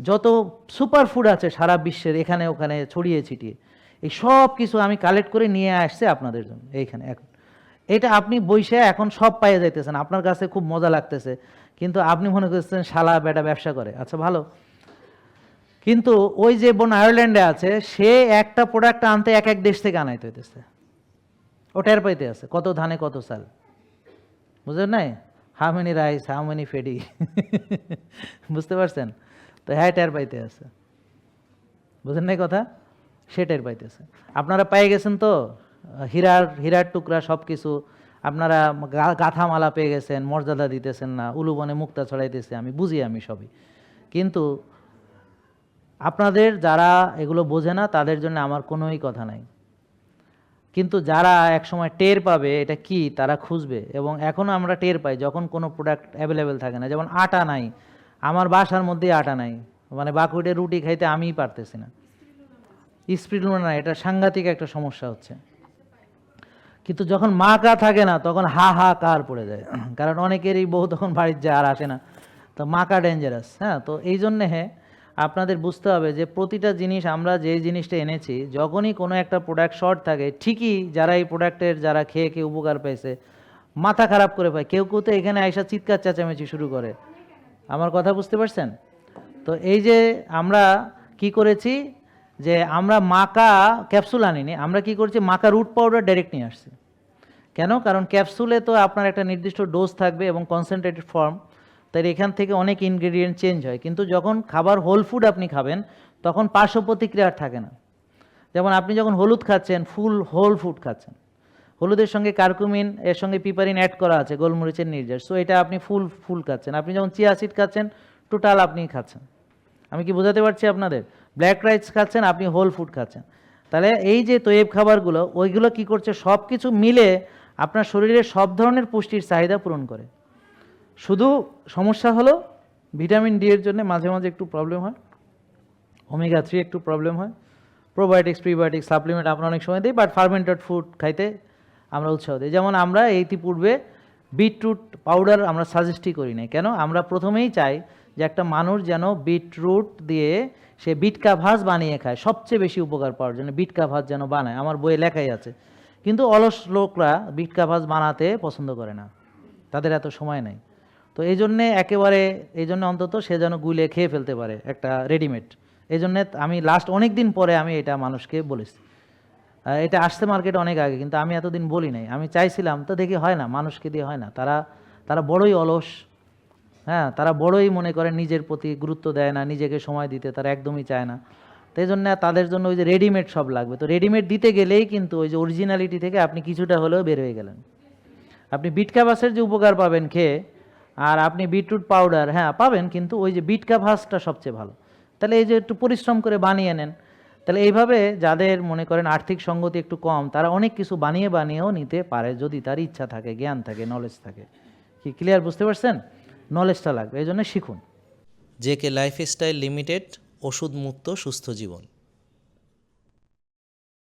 যত super food আছে সারা বিশ্বের এখানে ওখানে ছড়িয়ে ছিটিয়ে, এই সব কিছু আমি কালেক্ট করে নিয়ে আসছে আপনাদের জন্য এইখানে। এখন এটা আপনি বইসে এখন সব পাইয়ে যাইতেছেন, আপনার কাছে খুব মজা লাগতেছে, কিন্তু আপনি মনে করছেন শালা বেটা ব্যবসা করে, আচ্ছা ভালো। কিন্তু ওই যে বোন আয়ারল্যান্ডে আছে, সে একটা প্রোডাক্ট আনতে এক এক দেশ থেকে আনাইতে হইতেছে, ও টের পাইতে আছে কত ধানে কত চাল, বুঝলেন নাই? How many rice, how many paddy, বুঝতে পারছেন? তো হ্যাঁ টের পাইতে আছে, বুঝেন নাই কথা? সে টের পাইতেছে। আপনারা পেয়ে গেছেন তো হীরার টুকরা সব কিছু, আপনারা গাথা মালা পেয়ে গেছেন, মর্যাদা দিতেছেন না, উলুবনে মুক্তা ছড়াইতেছে, আমি বুঝি, আমি সবই। কিন্তু আপনাদের যারা এগুলো বোঝে না তাদের জন্য আমার কোনোই কথা নাই, কিন্তু যারা একসময় টের পাবে এটা কি তারা খুঁজবে। এবং এখনও আমরা টের পাই যখন কোনো প্রোডাক্ট অ্যাভেলেবেল থাকে না, যেমন আটা নাই, আমার বাসার মধ্যে আটা নাই, মানে বাকুটে রুটি খাইতে আমিই পারতেছি না, স্পিরুলিনা না, এটা সাংঘাতিক একটা সমস্যা হচ্ছে। কিন্তু যখন মা কা থাকে না তখন হা হা কার পড়ে যায়, কারণ অনেকেরই বউ তখন বাড়ির যায় আর আসে না, তো মা কা ডেঞ্জারাস। হ্যাঁ, তো এই জন্যে আপনাদের বুঝতে হবে যে প্রতিটা জিনিস আমরা যে জিনিসটা এনেছি, যখনই কোনো একটা প্রোডাক্ট শর্ট থাকে, ঠিকই যারা এই প্রোডাক্টের যারা খেয়ে কেউ উপকার পেয়েছে মাথা খারাপ করে পায়, কেউ কেউ তো এখানে আইসা চিৎকার চেঁচামেচি শুরু করে। আমার কথা বুঝতে পারছেন? তো এই যে আমরা কি করেছি, যে আমরা মাকা ক্যাপসুল আনিনি, আমরা কি করছি, মাকা রুট পাউডার ডাইরেক্ট নিয়ে আসছি। কেন? কারণ ক্যাপসুলে তো আপনার একটা নির্দিষ্ট ডোজ থাকবে এবং কনসেন্ট্রেটেড ফর্ম, তাই এখান থেকে অনেক ইনগ্রেডিয়েন্ট চেঞ্জ হয়। কিন্তু যখন খাবার হোল ফুড আপনি খাবেন তখন পার্শ্ব প্রতিক্রিয়া আর থাকে না। যেমন আপনি যখন হলুদ খাচ্ছেন, হোল ফুড খাচ্ছেন, হলুদের সঙ্গে কার্কুমিন, এর সঙ্গে পিপারিন অ্যাড করা আছে, গোলমরিচের নির্যাস, সো এটা আপনি ফুল খাচ্ছেন। আপনি যখন চিয়া সিড খাচ্ছেন টোটাল আপনি খাচ্ছেন। আমি কি বোঝাতে পারছি আপনাদের? ব্ল্যাক রাইস খাচ্ছেন, আপনি হোল ফুড খাচ্ছেন। তাহলে এই যে তৈব খাবারগুলো, ওইগুলো কি করছে, সব কিছু মিলে আপনার শরীরে সব ধরনের পুষ্টির চাহিদা পূরণ করে। শুধু সমস্যা হলো ভিটামিন ডি এর জন্য মাঝে মাঝে একটু প্রবলেম হয়, ওমেগা 3 একটু প্রবলেম হয়, প্রোবায়োটিক্স প্রিবায়োটিক্স সাপ্লিমেন্ট আমরা অনেক সময় দিই, বাট ফার্মেন্টেড ফুড খাইতে আমরা উৎসাহ দিই। যেমন আমরা ইতিপূর্বে বিটরুট পাউডার আমরা সাজেস্টই করি না। কেন? আমরা প্রথমেই চাই যে একটা মানুষ যেন বিটরুট দিয়ে সে বিটকা ভাজ বানিয়ে খায়, সবচেয়ে বেশি উপকার পাওয়ার জন্য বিটকা ভাজ যেন বানায়, আমার বইয়ে লেখাই আছে। কিন্তু অলস লোকরা বিটকা ভাজ বানাতে পছন্দ করে না, তাদের এত সময় নেই। তো এই জন্যে একেবারে, এই জন্য অন্তত সে যেন গুলে খেয়ে ফেলতে পারে একটা রেডিমেড। এই জন্যে আমি লাস্ট অনেক দিন পরে আমি এটা মানুষকে বলেছি। এটা আসছে মার্কেটে অনেক আগে, কিন্তু আমি এতদিন বলি নাই। আমি চাইছিলাম, তো দেখি হয় না, মানুষকে দিয়ে হয় না, তারা বড়ই অলস। হ্যাঁ, তারা বড়ই মনে করে নিজের প্রতি গুরুত্ব দেয় না, নিজেকে সময় দিতে তারা একদমই চায় না। তো এই জন্য তাদের জন্য ওই যে রেডিমেড সব লাগবে। তো রেডিমেড দিতে গেলেই কিন্তু ওই যে অরিজিনালিটি থেকে আপনি কিছুটা হলেও বের হয়ে গেলেন। আপনি বিটকা ভাসের যে উপকার পাবেন খেয়ে, আর আপনি বিটরুট পাউডার হ্যাঁ পাবেন, কিন্তু ওই যে বিটকা ভাসটা সবচেয়ে ভালো। তাহলে এই যে একটু পরিশ্রম করে বানিয়ে নেন, তাহলে এইভাবে যাদের মনে করেন আর্থিক সঙ্গতি একটু কম, তারা অনেক কিছু বানিয়েও নিতে পারে, যদি তার ইচ্ছা থাকে, জ্ঞান থাকে, নলেজ থাকে। কি ক্লিয়ার? বুঝতে পারছেন? নলেজটা লাগবে, এই জন্য শিখুন। জেকে লাইফস্টাইল লিমিটেড, ওষুধ মুক্ত সুস্থ জীবন।